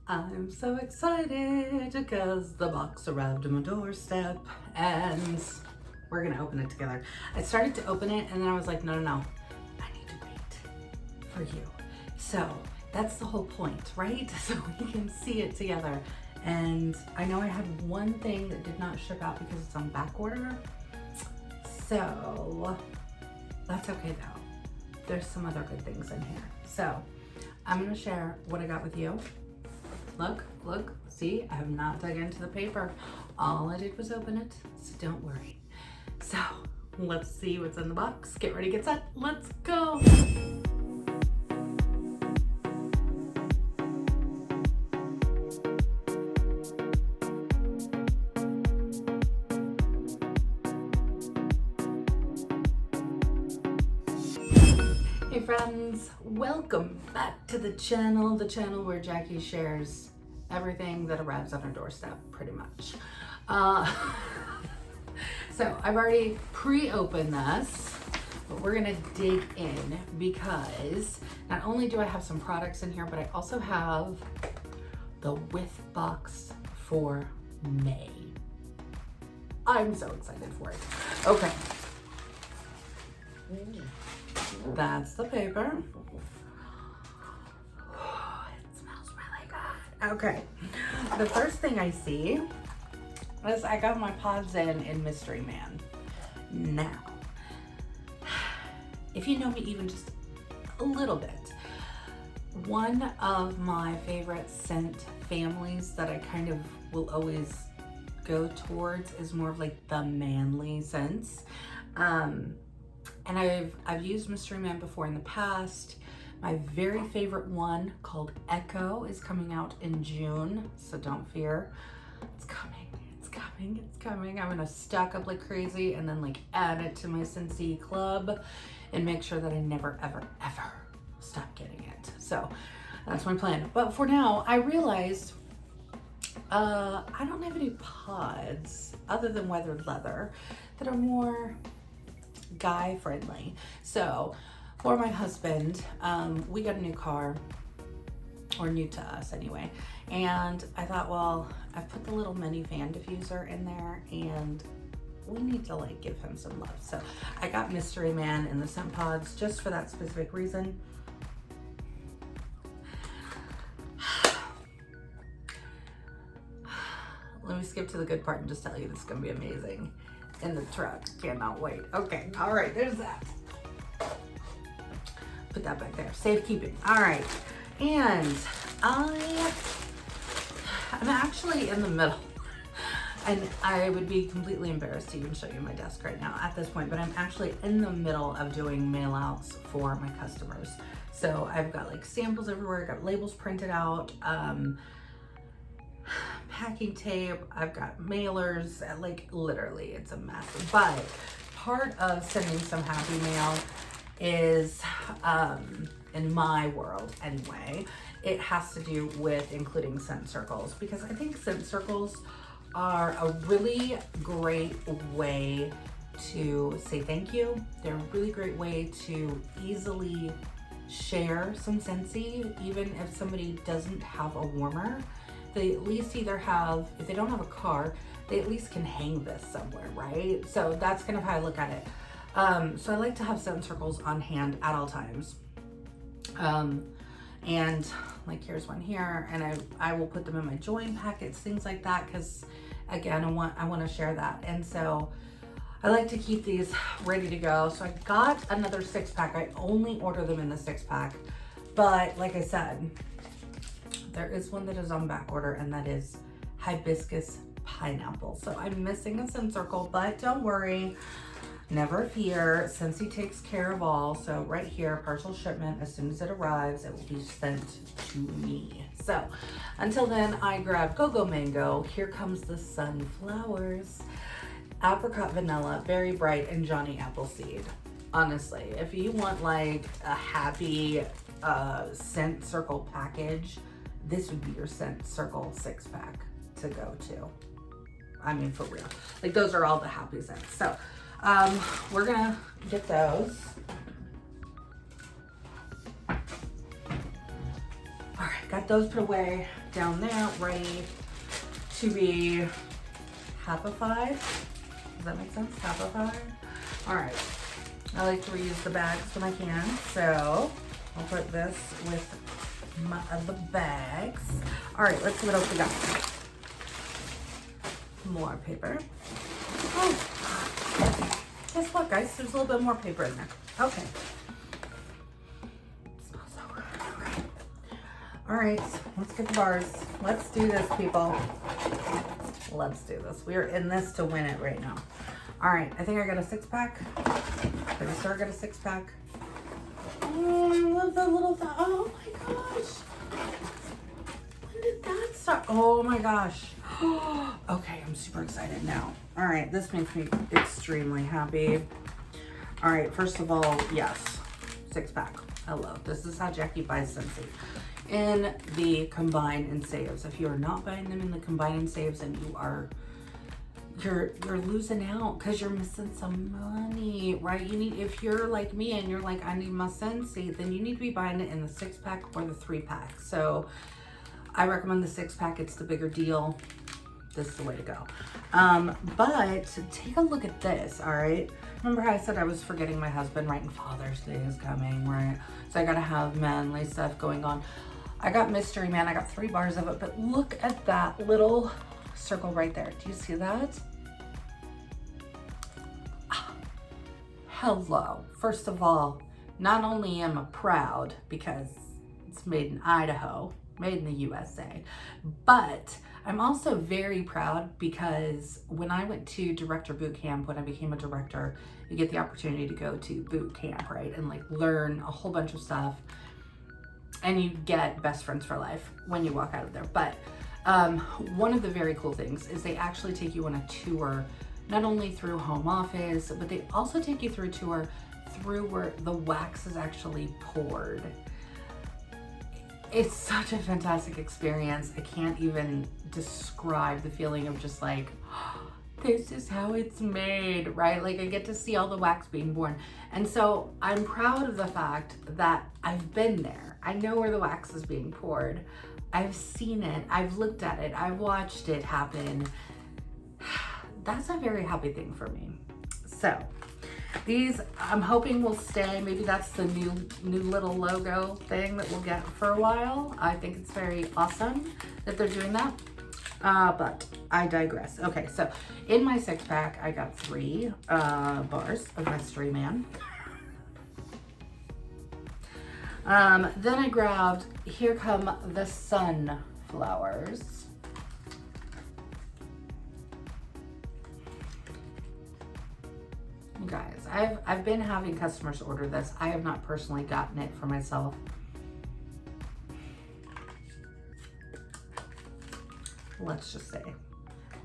I'm so excited because the box arrived on my doorstep and we're gonna open it together. I started to open it and then I was like, no, I need to wait for you. So that's the whole point, right? So we can see it together. And I know I had one thing that did not ship out because it's on back order. So that's okay though. There's some other good things in here. So I'm gonna share what I got with you. Look, see, I have not dug into the paper. All I did was open it, so don't worry. So let's see what's in the box. Get ready, get set, let's go. Hey friends, welcome back to the channel where Jacqui shares everything that arrives on her doorstep, pretty much. So I've already pre-opened this, but we're gonna dig in because not only do I have some products in here, but I also have the Whiff Box for May. I'm so excited for it. Okay. That's the paper. It smells really good. Okay. The first thing I see is I got my pods in Mystery Man. Now, if you know me even just a little bit, one of my favorite scent families that I kind of will always go towards is more of like the manly scents. And I've used Mystery Man before in the past. My very favorite one, called Echo, is coming out in June, so don't fear. It's coming. I'm gonna stack up like crazy and then like add it to my Scentsy club and make sure that I never, ever stop getting it. So that's my plan. But for now, I realized I don't have any pods other than weathered leather that are more guy friendly. So for my husband, we got a new car, or new to us anyway, and I thought, well, I've put the little mini fan diffuser in there and we need to like give him some love. So I got Mystery Man in the scent pods just for that specific reason. Let me skip to the good part and just tell you this is gonna be amazing in the truck. Cannot wait. Okay, all right, there's that. Put that back there, safekeeping. All right, and I'm actually in the middle, and I would be completely embarrassed to even show you my desk right now at this point, but I'm actually in the middle of doing mail outs for my customers. So I've got like samples everywhere, I got labels printed out, packing tape, I've got mailers, like literally it's a mess. But part of sending some happy mail is, in my world anyway, it has to do with including scent circles, because I think scent circles are a really great way to say thank you. They're a really great way to easily share some Scentsy, even if somebody doesn't have a warmer. They at least either have, if they don't have a car, they at least can hang this somewhere, right? So that's kind of how I look at it. So I like to have scent circles on hand at all times. And like here's one here, and I will put them in my join packets, things like that, because again, I want to share that. And so I like to keep these ready to go. So I got another 6-pack. I only order them in the 6-pack, but like I said, there is one that is on back order, and that is hibiscus pineapple. So I'm missing a scent circle, but don't worry, never fear. Scentsy takes care of all. So right here, partial shipment. As soon as it arrives, it will be sent to me. So until then, I grab Go-Go Mango. Here comes the sunflowers, apricot vanilla, berry bright, and Johnny Appleseed. Honestly, if you want like a happy scent circle package, this would be your scent circle 6-pack to go to. I mean, for real. Like, those are all the happy scents. So we're gonna get those. All right, got those put away down there, ready to be hapified. Does that make sense? Hapified? All right. I like to reuse the bags when I can, so I'll put this with my other bags. All right, let's see what else we got. More paper. Oh, guess what, guys? There's a little bit more paper in there. Okay. It smells so good. Okay. All right, let's get the bars. Let's do this, people. Let's do this. We are in this to win it right now. All right, I think I got a 6-pack. Pretty sure I got a 6-pack. Oh, I love that little thing. Oh my gosh. When did that start? Oh my gosh. Okay, I'm super excited now. All right, this makes me extremely happy. All right, first of all, yes, 6-pack. I love this. Is how Jacqui buys Scentsy. In the combine and saves. If you are not buying them in the combine and saves, and you're losing out because you're missing some money, right? You need, if you're like me and you're like, I need my Scentsy, then you need to be buying it in the 6-pack or the 3-pack. So I recommend the 6-pack. It's the bigger deal. This is the way to go. But take a look at this, all right? Remember how I said I was forgetting my husband, right? And Father's Day is coming, right? So I gotta have manly stuff going on. I got Mystery Man. I got 3 bars of it, but look at that little circle right there. Do you see that? Hello. First of all, not only am I proud because it's made in Idaho, made in the USA, but I'm also very proud because when I went to director boot camp, when I became a director, you get the opportunity to go to boot camp, right? And like learn a whole bunch of stuff, and you get best friends for life when you walk out of there. But one of the very cool things is they actually take you on a tour, not only through home office, but they also take you through a tour through where the wax is actually poured. It's such a fantastic experience. I can't even describe the feeling of just like, this is how it's made, right? Like I get to see all the wax being born. And so I'm proud of the fact that I've been there. I know where the wax is being poured. I've seen it, I've looked at it, I've watched it happen. That's a very happy thing for me. So these I'm hoping will stay. Maybe that's the new little logo thing that we'll get for a while. I think it's very awesome that they're doing that. But I digress. Okay, so in my 6-pack, I got 3 bars of Mystery Man. Then I grabbed, here come the sunflowers. You guys, I've been having customers order this. I have not personally gotten it for myself. Let's just say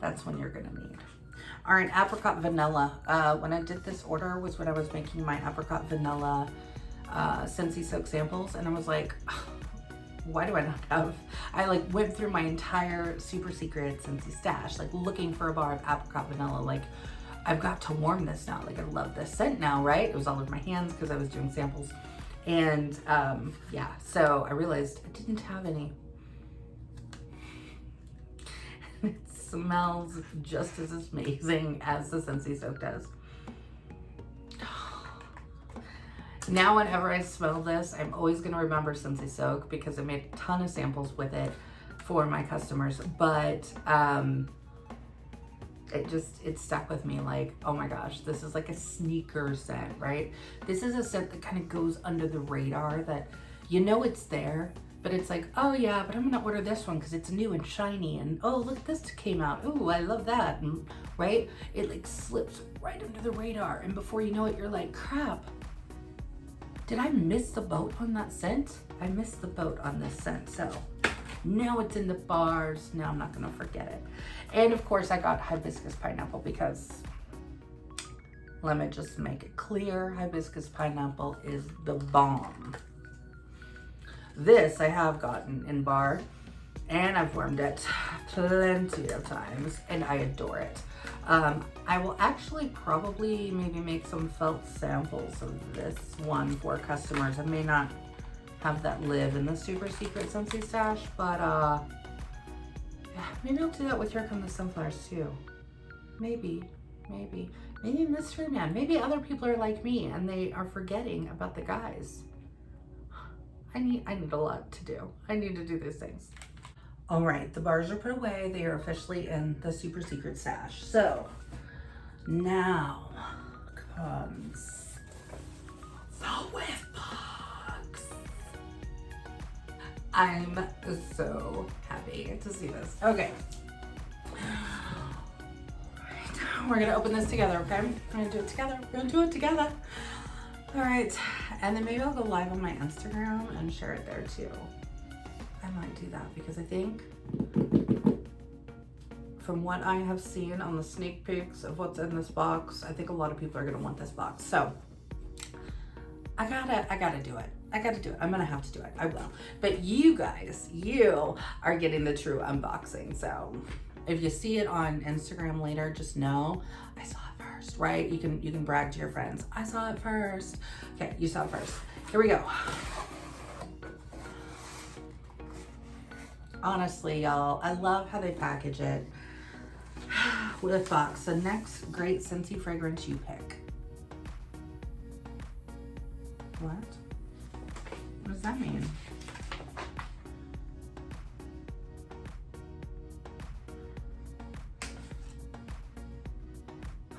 that's when you're gonna need. All right, apricot vanilla. When I did this order was when I was making my apricot vanilla Scentsy soak samples, and I was like, why do I not have? I like went through my entire super secret Scentsy stash, like looking for a bar of apricot vanilla. Like, I've got to warm this now. Like, I love this scent now, right? It was all over my hands because I was doing samples, and yeah. So I realized I didn't have any. It smells just as amazing as the Scentsy soak does. Now, whenever I smell this, I'm always going to remember Scentsy soak because I made a ton of samples with it for my customers. But it stuck with me like, oh my gosh, this is like a sneaker scent, right? This is a scent that kind of goes under the radar, that you know it's there, but it's like, oh yeah, but I'm gonna order this one because it's new and shiny, and oh look, this came out, ooh, I love that, and right? It like slips right under the radar, and before you know it, you're like, crap, did I miss the boat on that scent? I missed the boat on this scent. So now it's in the bars. Now I'm not gonna forget it. And of course I got hibiscus pineapple because, let me just make it clear, hibiscus pineapple is the bomb. This I have gotten in bar, and I've warmed it plenty of times, and I adore it. I will actually probably maybe make some felt samples of this one for customers. I may not have that live in the super secret Scentsy stash, but yeah, maybe I'll do that with Here Come the Sunflowers too. Maybe Mystery Man. Maybe other people are like me and they are forgetting about the guys. I need a lot to do. I need to do these things. All right, the bars are put away. They are officially in the super secret stash. So now comes the Whiff Box. I'm so happy to see this. Okay. We're gonna open this together, okay? We're gonna do it together. We're gonna do it together. All right, and then maybe I'll go live on my Instagram and share it there too. I might do that because I think from what I have seen on the sneak peeks of what's in this box, I think a lot of people are gonna want this box. So I gotta do it. I gotta do it. I'm gonna have to do it. I will. But you guys, you are getting the true unboxing. So if you see it on Instagram later, just know I saw it first, right? You can brag to your friends. I saw it first. Okay, you saw it first. Here we go. Honestly, y'all, I love how they package it. Whiff Box, the next great Scentsy fragrance you pick. What? What does that mean?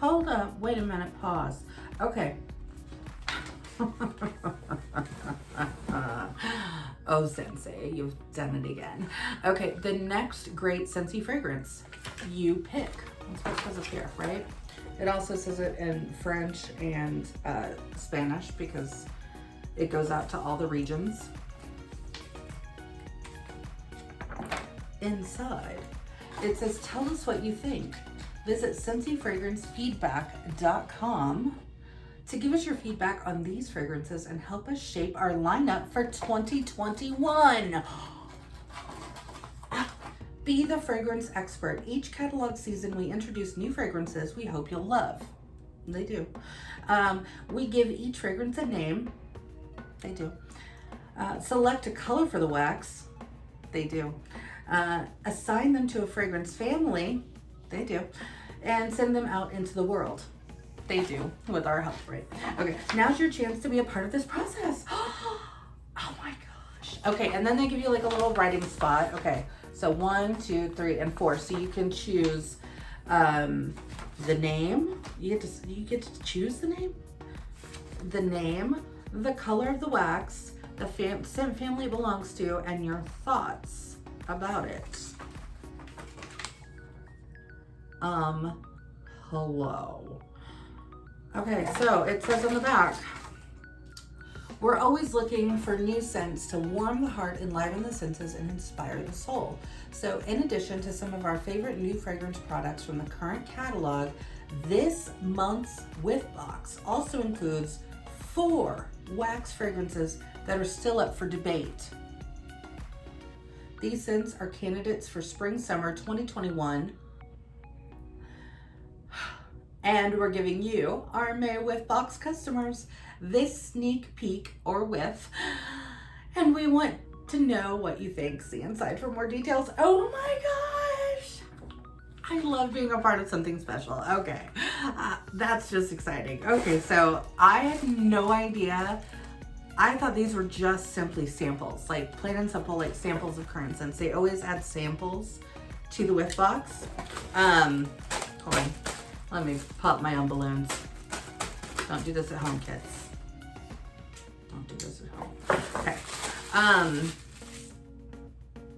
Hold up, wait a minute, pause. Okay. Oh, Sensei, you've done it again. Okay, the next great Scentsy fragrance you pick. That's what it says up here, right? It also says it in French and Spanish because it goes out to all the regions. Inside, it says, tell us what you think. Visit ScentsyFragranceFeedback.com to give us your feedback on these fragrances and help us shape our lineup for 2021. Be the fragrance expert. Each catalog season, we introduce new fragrances we hope you'll love. They do. We give each fragrance a name. They do. Select a color for the wax. They do. Assign them to a fragrance family. They do. And send them out into the world. They do, with our help, right? Okay, now's your chance to be a part of this process. Oh my gosh. Okay, and then they give you like a little writing spot. Okay, so 1, 2, 3, and 4. So you can choose the name. You get to choose the name, the color of the wax, the scent family it belongs to, and your thoughts about it. Hello. Okay, so it says on the back, we're always looking for new scents to warm the heart, enliven the senses, and inspire the soul. So in addition to some of our favorite new fragrance products from the current catalog, this month's Whiff Box also includes 4 wax fragrances that are still up for debate. These scents are candidates for spring-summer 2021. And we're giving you, our May Whiff Box customers, this sneak peek or whiff. And we want to know what you think. See inside for more details. Oh my gosh. I love being a part of something special. Okay, that's just exciting. Okay, so I had no idea. I thought these were just simply samples, like plain and simple, like samples of current scents. They always add samples to the Whiff Box. Hold on. Let me pop my own balloons. Don't do this at home, kids. Don't do this at home. Okay.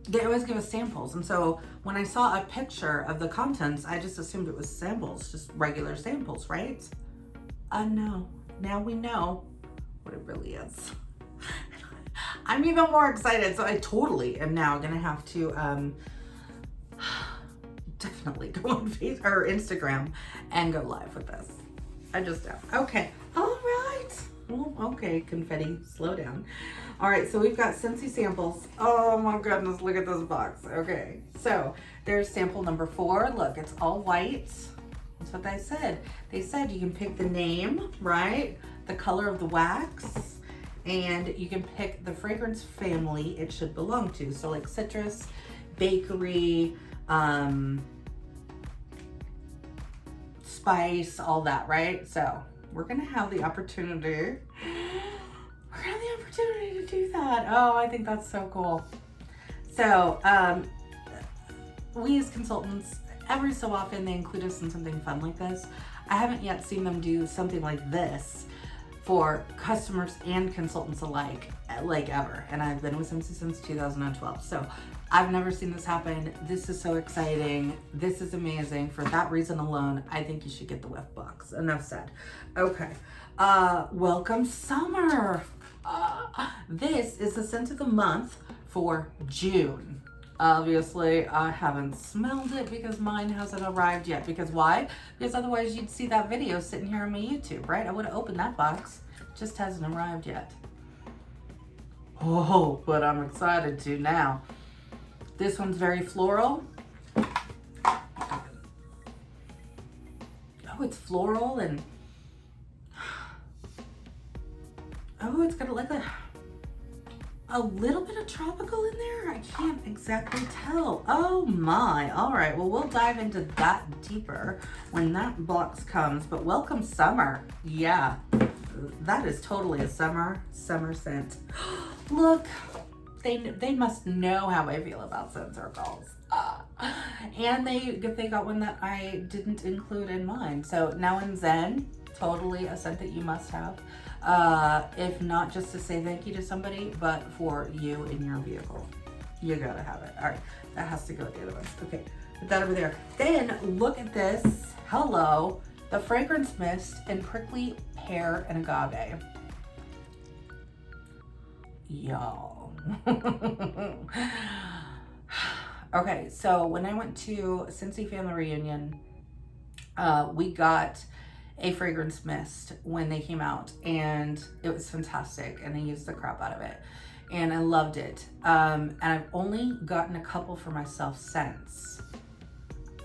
They always give us samples. And so when I saw a picture of the contents, I just assumed it was samples, just regular samples, right? No. Now we know what it really is. I'm even more excited. So I totally am now gonna have to definitely go on Facebook or Instagram and go live with this. I just am. Okay. All right. Well, okay, confetti, slow down. All right, so we've got Scentsy samples. Oh my goodness, look at this box. Okay, so there's sample number 4. Look, it's all white. That's what they said. They said you can pick the name, right? The color of the wax and you can pick the fragrance family it should belong to. So like citrus, bakery, spice, all that, right? So we're gonna have the opportunity. We're gonna have the opportunity to do that. Oh, I think that's so cool. So we as consultants, every so often they include us in something fun like this. I haven't yet seen them do something like this for customers and consultants alike, like ever. And I've been with Scentsy since 2012. So I've never seen this happen. This is so exciting. This is amazing. For that reason alone, I think you should get the Whiff Box. Enough said. Okay. Welcome summer. This is the scent of the month for June. Obviously, I haven't smelled it because mine hasn't arrived yet. Because why? Because otherwise you'd see that video sitting here on my YouTube, right? I would have opened that box. It just hasn't arrived yet. Oh, but I'm excited to now. This one's very floral. Oh, it's floral and oh, it's got like a little bit of tropical in there. I can't exactly tell. Oh my. All right. Well, we'll dive into that deeper when that box comes. But welcome summer. Yeah, that is totally a summer scent. Look, they must know how I feel about scent circles. And they got one that I didn't include in mine. So now in Zen, totally a scent that you must have. If not just to say thank you to somebody, but for you in your vehicle. You gotta have it. All right, that has to go with the other ones. Okay, put that over there. Then look at this. Hello, the fragrance mist in prickly pear and agave. Y'all. Okay, so when I went to Scentsy family reunion, we got a fragrance mist when they came out, and it was fantastic, and I used the crap out of it, and I loved it. And I've only gotten a couple for myself since.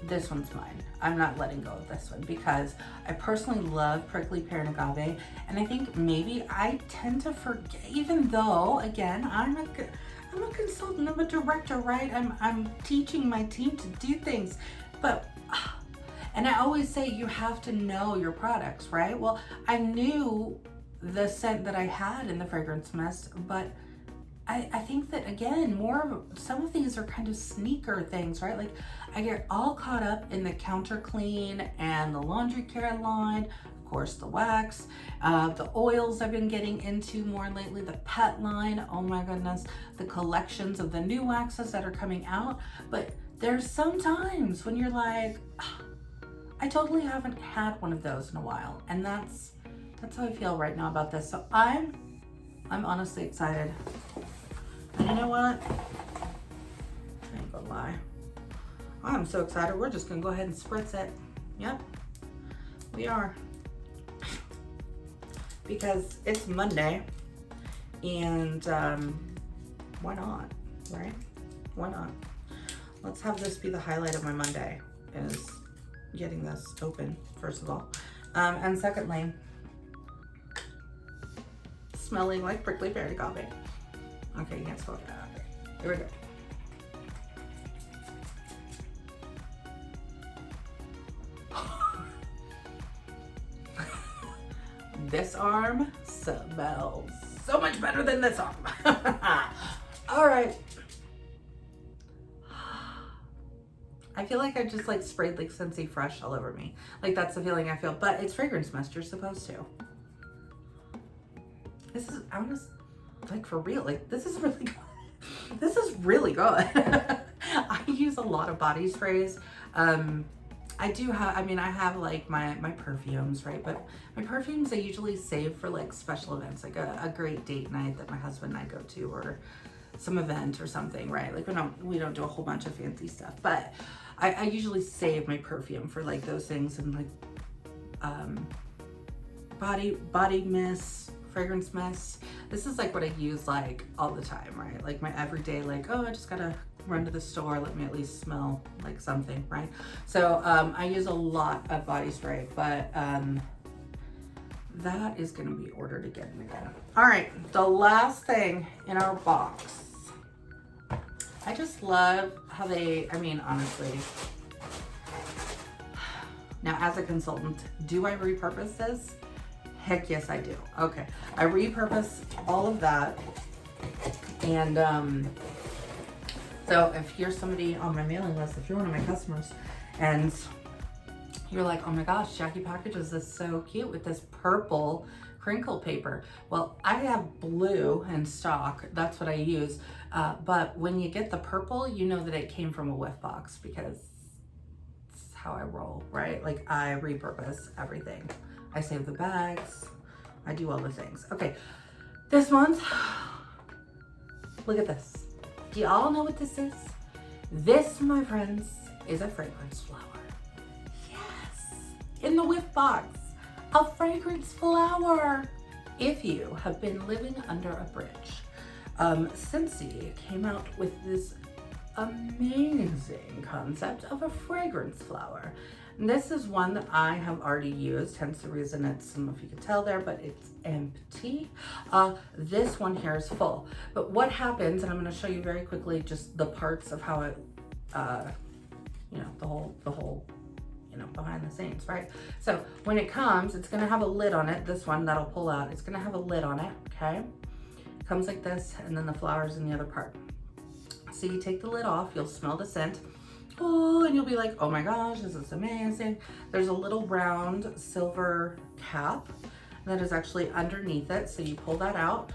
This one's mine. I'm not letting go of this one because I personally love prickly pear and agave, and I think maybe I tend to forget, even though again I'm a consultant, I'm a director, right? I'm teaching my team to do things, but and I always say you have to know your products, right? Well, I knew the scent that I had in the fragrance mist, but I think that again, some of these are kind of sneaker things, right? Like I get all caught up in the counter clean and the laundry care line, of course the wax, the oils I've been getting into more lately, the pet line, oh my goodness, the collections of the new waxes that are coming out. But there's some times when you're like, I totally haven't had one of those in a while, and that's how I feel right now about this. So I'm honestly excited. And you know what? I ain't gonna lie. I'm so excited. We're just gonna go ahead and spritz it. Yep, we are. Because it's Monday, and why not, right? Why not? Let's have this be the highlight of my Monday, is getting this open, first of all. And secondly, smelling like prickly pear and agave. Okay, you can't smell that. Okay, here we go. This arm smells so much better than this arm. All right. I feel like I just like sprayed like Scentsy Fresh all over me. Like that's the feeling I feel, but it's fragrance mist, you're supposed to. This is, I'm just like for real, like this is really good. This is really good. I use a lot of body sprays. I do have, I have like my perfumes, right? But my perfumes I usually save for like special events, like a great date night that my husband and I go to, or some event or something, right? Like we don't do a whole bunch of fancy stuff, but I usually save my perfume for like those things, and like body mist, fragrance mist. This is like what I use like all the time, right? Like my everyday, like, oh, I just gotta run to the store, let me at least smell like something, right? So I use a lot of body spray, but that is going to be ordered again and again. All right, the last thing in our box. I just love how they, I mean, honestly, now as a consultant, do I repurpose this? Heck yes, I do. Okay, I repurpose all of that. And so if you're somebody on my mailing list, if you're one of my customers and you're like, oh my gosh, Jacqui packages this so cute with this purple crinkle paper. Well, I have blue in stock. That's what I use. But when you get the purple, you know that it came from a Whiff Box because it's how I roll, right? Like I repurpose everything. I save the bags. I do all the things. Okay, this month, look at this. Do y'all know what this is? This, my friends, is a fragrance flower. Yes, in the Whiff Box, a fragrance flower. If you have been living under a bridge, Scentsy came out with this amazing concept of a fragrance flower. And this is one that I have already used, hence the reason it's, I don't know if you can tell there, but it's empty. This one here is full. But what happens, and I'm going to show you very quickly just the parts of how it, you know, the whole, you know, behind the scenes, right? So when it comes, it's going to have a lid on it. This one that'll pull out, it's going to have a lid on it, okay? It comes like this, and then the flower's in the other part. So you take the lid off, you'll smell the scent. Oh, and you'll be like, oh my gosh, this is amazing. There's a little round silver cap that is actually underneath it. So you pull that out,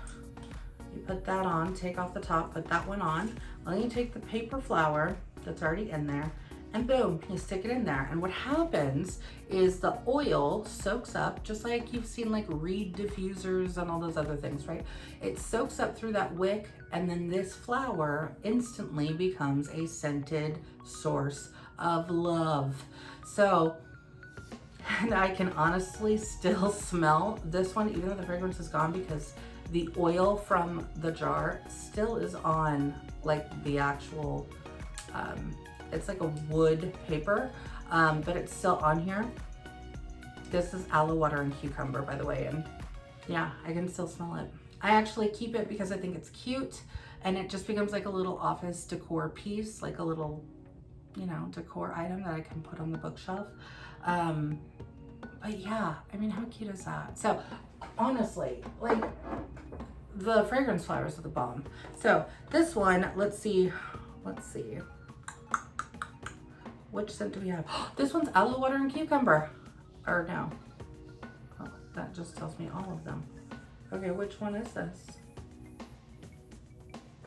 you put that on, take off the top, put that one on. Then you take the paper flower that's already in there and boom, you stick it in there. And what happens is the oil soaks up, just like you've seen like reed diffusers and all those other things, right? It soaks up through that wick, and then this flower instantly becomes a scented source of love. So, and I can honestly still smell this one, even though the fragrance is gone, because the oil from the jar still is on like the actual, it's like a wood paper, but it's still on here. This is aloe water and cucumber, by the way, and yeah, I can still smell it. I actually keep it because I think it's cute, and it just becomes like a little office decor piece, like a little, you know, decor item that I can put on the bookshelf. But yeah, I mean, how cute is that? So honestly, like the fragrance flowers are the bomb. So this one, let's see. Which scent do we have? This one's aloe water and cucumber. Or no. Oh, that just tells me all of them. Okay, which one is this?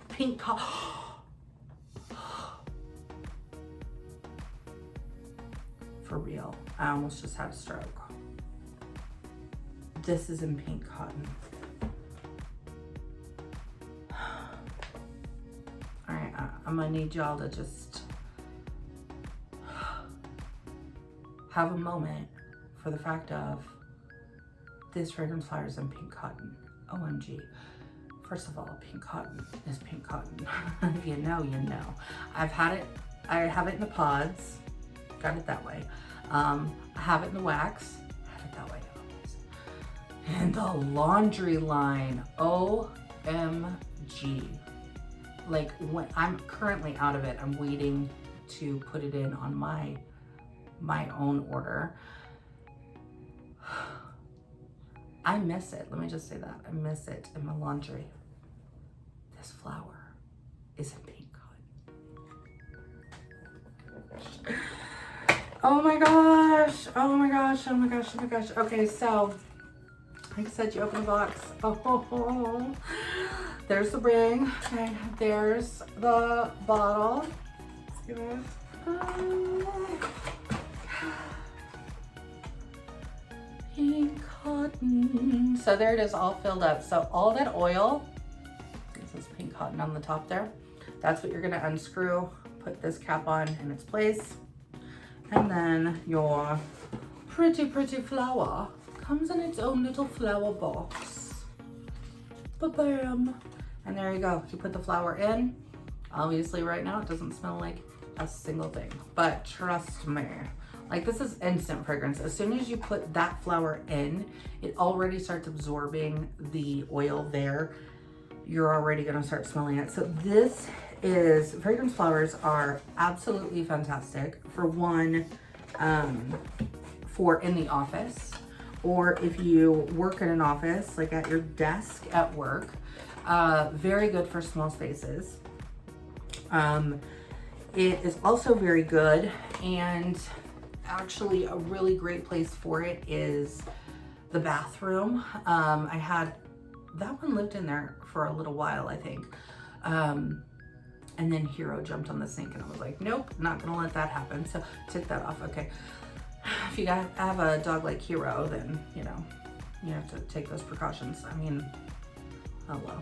Pink cotton. For real. I almost just had a stroke. This is in pink cotton. All right, I'm gonna need y'all to just have a moment for the fact of this fragrance flower is in pink cotton. OMG. First of all, pink cotton is pink cotton. If you know, you know. I have it in the pods. Got it that way. I have it in the wax. Have it that way always. And the laundry line. OMG. Like, when I'm currently out of it, I'm waiting to put it in on my own order. I miss it. Let me just say that. I miss it in my laundry. This flower is in pink cotton. Oh my gosh. Oh my gosh. Oh my gosh. Oh my gosh. Okay, so like I said, you open the box. Oh, there's the ring. Okay, there's the bottle. Let's give it. Pink cotton. So there it is, all filled up. So all that oil, this is pink cotton on the top there. That's what you're gonna unscrew, put this cap on in its place. And then your pretty, pretty flower comes in its own little flower box. Ba-bam. And there you go. You put the flower in. Obviously right now it doesn't smell like a single thing, but trust me, Like this is instant fragrance. As soon as you put that flower in, it already starts absorbing the oil there. You're already gonna start smelling it. So this is, fragrance flowers are absolutely fantastic for one, for in the office, or if you work in an office, like at your desk at work. Very good for small spaces. It is also very good, and actually a really great place for it is the bathroom. I had, that one lived in there for a little while, I think. And then Hero jumped on the sink and I was like, nope, not gonna let that happen. So took that off, okay. If you have a dog like Hero, then, you know, you have to take those precautions. I mean, hello.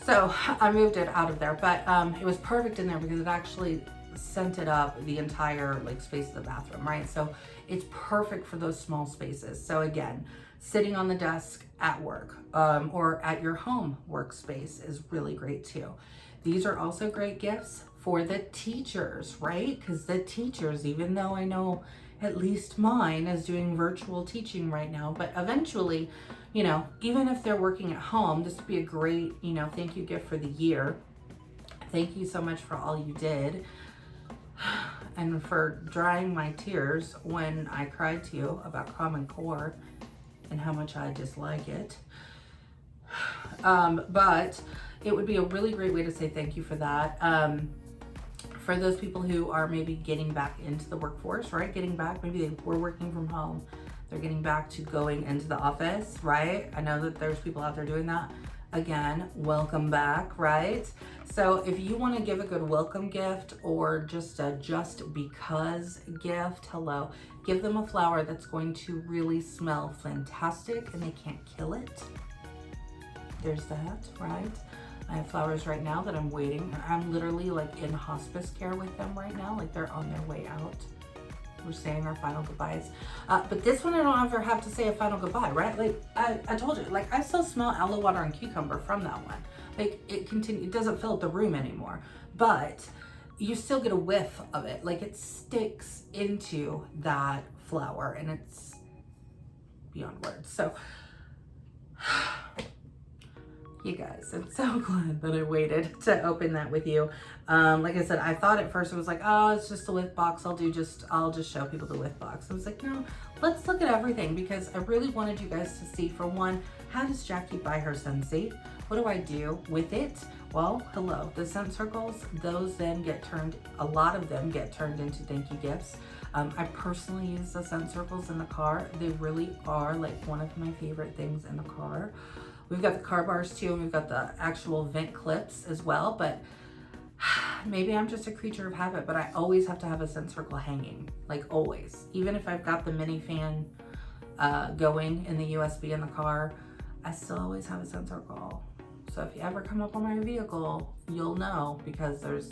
So I moved it out of there, but it was perfect in there because it actually scented up the entire like space of the bathroom, right? So it's perfect for those small spaces. So again, sitting on the desk at work or at your home workspace is really great too. These are also great gifts for the teachers, right? Because the teachers, even though I know at least mine is doing virtual teaching right now, but eventually, you know, even if they're working at home, this would be a great, you know, thank you gift for the year. Thank you so much for all you did and for drying my tears when I cried to you about Common Core and how much I dislike it. But it would be a really great way to say thank you for that. For those people who are maybe getting back into the workforce, right? Getting back, maybe they were working from home. They're getting back to going into the office, right? I know that there's people out there doing that. Again, welcome back, right? So if you want to give a good welcome gift or just a just because gift, hello, give them a flower that's going to really smell fantastic and they can't kill it. There's that, right? I have flowers right now that I'm waiting. I'm literally like in hospice care with them right now. Like they're on their way out. We're saying our final goodbyes. But this one I don't ever have to say a final goodbye, right? Like I told you, like I still smell aloe water and cucumber from that one. Like it doesn't fill up the room anymore, but you still get a whiff of it. Like it sticks into that flower and it's beyond words. So you guys, I'm so glad that I waited to open that with you. Like I said, I thought at first it was like, oh, it's just a whiff box. I'll just show people the whiff box. I was like, no, let's look at everything because I really wanted you guys to see, for one, how does Jacqui buy her Scentsy? What do I do with it? Well, hello, the scent circles, those then get turned, a lot of them get turned into thank you gifts. I personally use the scent circles in the car. They really are like one of my favorite things in the car. We've got the car bars too, and we've got the actual vent clips as well, but maybe I'm just a creature of habit, but I always have to have a scent circle hanging, like always. Even if I've got the mini fan going in the USB in the car, I still always have a scent circle. So if you ever come up on my vehicle, you'll know because there's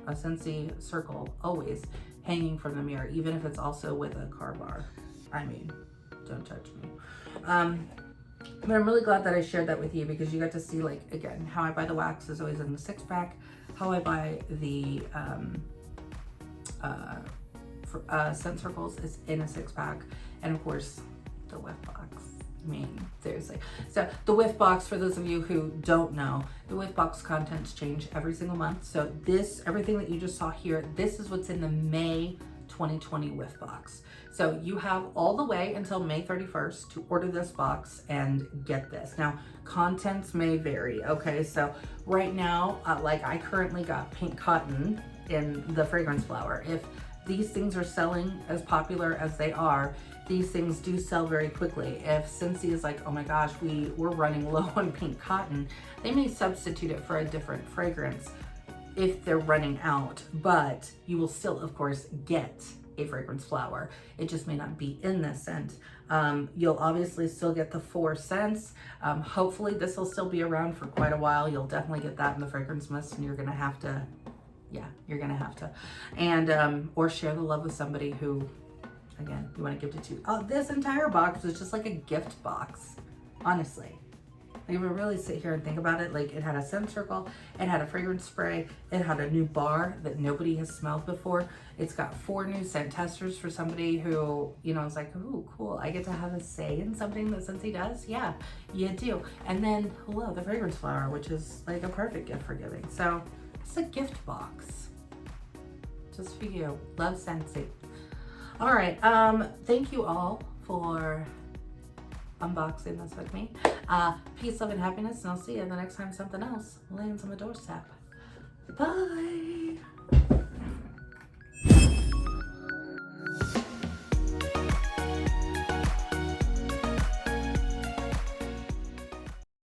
a Scentsy circle always hanging from the mirror, even if it's also with a car bar. I mean, don't touch me. But I'm really glad that I shared that with you because you got to see, like, again, how I buy the wax is always in the 6-pack, how I buy the scent circles is in a 6-pack, and of course the whiff box. I mean, seriously. So the whiff box, for those of you who don't know, the whiff box contents change every single month. So this, everything that you just saw here, this is what's in the May 2020 whiff box. So you have all the way until May 31st to order this box and get this. Now, contents may vary, okay? So right now, like I currently got pink cotton in the fragrance flower. If these things are selling as popular as they are, these things do sell very quickly. If Scentsy is like, oh my gosh, we're running low on pink cotton, they may substitute it for a different fragrance if they're running out, but you will still, of course, get a fragrance flower. It just may not be in this scent. You'll obviously still get the 4 scents. Hopefully this will still be around for quite a while. You'll definitely get that in the fragrance mist, and you're gonna have to, yeah, you're gonna have to. And, or share the love with somebody who, again, you wanna give it to. Oh, this entire box was just like a gift box, honestly. Like, if we really sit here and think about it, like, it had a scent circle, it had a fragrance spray, it had a new bar that nobody has smelled before. It's got 4 new scent testers for somebody who, you know, is like, ooh, cool, I get to have a say in something that Scentsy does. Yeah, you do. And then, hello, the fragrance flower, which is like a perfect gift for giving. So it's a gift box just for you. Love Scentsy. All right, thank you all for unboxing this with me. Peace, love, and happiness, and I'll see you the next time something else lands on the doorstep. Bye.